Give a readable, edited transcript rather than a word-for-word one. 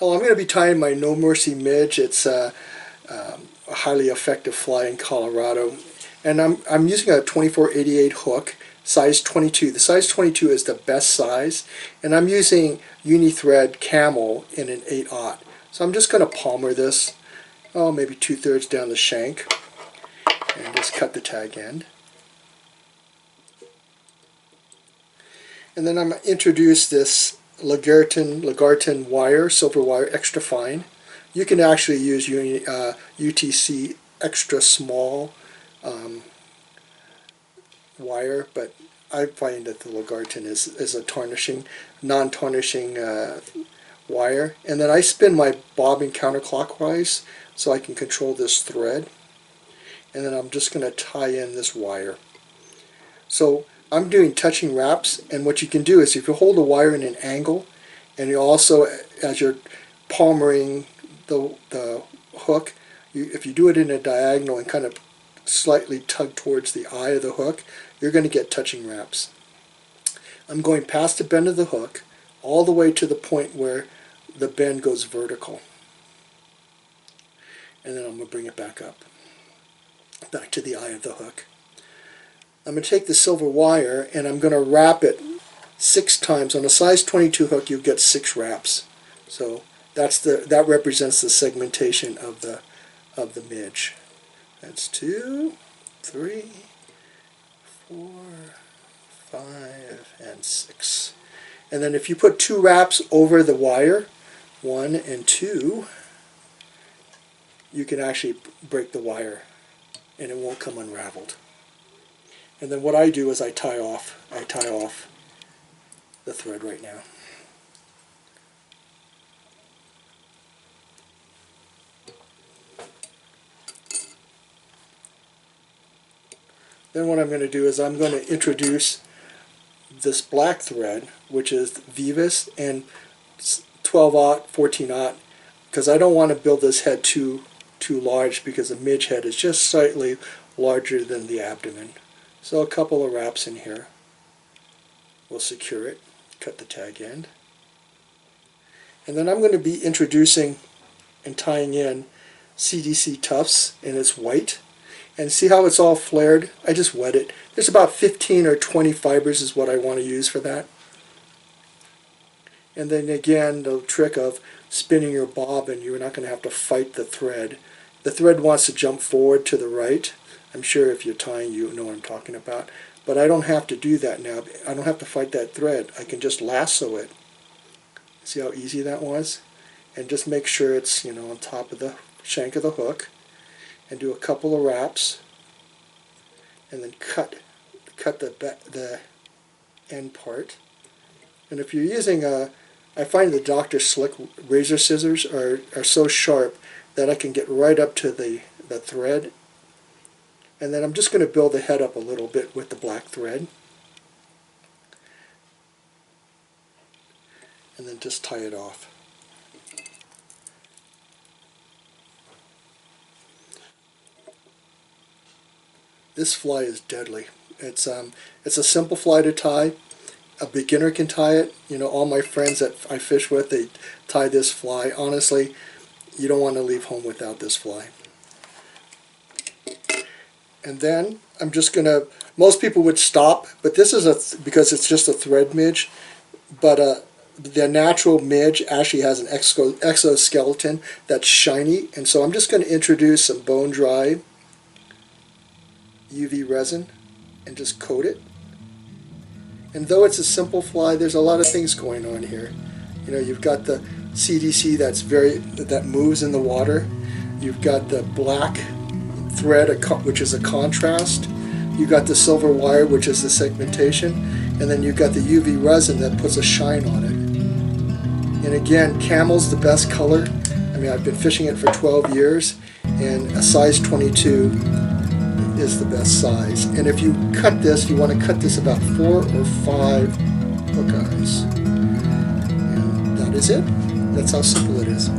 Oh, I'm going to be tying my No Mercy Midge. It's a highly effective fly in Colorado. And I'm using a 2488 hook, size 22. The size 22 is the best size. And I'm using Uni-Thread Camel in an 8/0. So I'm just going to palmer this, oh, maybe 2/3 down the shank. And just cut the tag end. And then I'm going to introduce this Lagarton wire, silver wire, extra fine. You can actually use UTC extra small wire, but I find that the Lagarton is a non-tarnishing wire. And then I spin my bobbin counterclockwise so I can control this thread. And then I'm just going to tie in this wire. So I'm doing touching wraps, and what you can do is if you hold the wire in an angle, and you also, as you're palmering the hook, if you do it in a diagonal and kind of slightly tug towards the eye of the hook, you're going to get touching wraps. I'm going past the bend of the hook all the way to the point where the bend goes vertical. And then I'm going to bring it back up, back to the eye of the hook. I'm going to take the silver wire and I'm going to wrap it 6 times. On a size 22 hook, you get 6 wraps. So that represents the segmentation of the midge. That's 2, 3, 4, 5, and 6. And then if you put 2 wraps over the wire, 1 and 2, you can actually break the wire and it won't come unraveled. And then what I do is I tie off the thread right now. Then what I'm going to do is I'm going to introduce this black thread, which is Vivus and 12/0, 14/0, because I don't want to build this head too large, because the midge head is just slightly larger than the abdomen. So a couple of wraps in here will secure it. Cut the tag end. And then I'm going to be introducing and tying in CDC tufts, and it's white. And see how it's all flared? I just wet it. There's about 15 or 20 fibers is what I want to use for that. And then again, the trick of spinning your bobbin, you're not going to have to fight the thread. The thread wants to jump forward to the right. I'm sure if you're tying, you know what I'm talking about. But I don't have to do that now. I don't have to fight that thread. I can just lasso it. See how easy that was? And just make sure it's, on top of the shank of the hook. And do a couple of wraps. And then cut the end part. And if you're using I find the Dr. Slick razor scissors are so sharp that I can get right up to the thread. And then I'm just going to build the head up a little bit with the black thread. And then just tie it off. This fly is deadly. It's a simple fly to tie. A beginner can tie it. All my friends that I fish with, they tie this fly. Honestly, you don't want to leave home without this fly. And then I'm just going to, most people would stop, but this is because it's just a thread midge, but the natural midge actually has an exoskeleton that's shiny, and so I'm just going to introduce some bone dry UV resin and just coat it. And though it's a simple fly, there's a lot of things going on here. You've got the CDC that moves in the water. You've got the black thread, which is a contrast. You've got the silver wire, which is the segmentation. And then you've got the UV resin that puts a shine on it. And again, camel's the best color. I've been fishing it for 12 years, and a size 22 is the best size. And if you cut this, you want to cut this about 4 or 5 hook eyes. And that is it. That's how simple it is.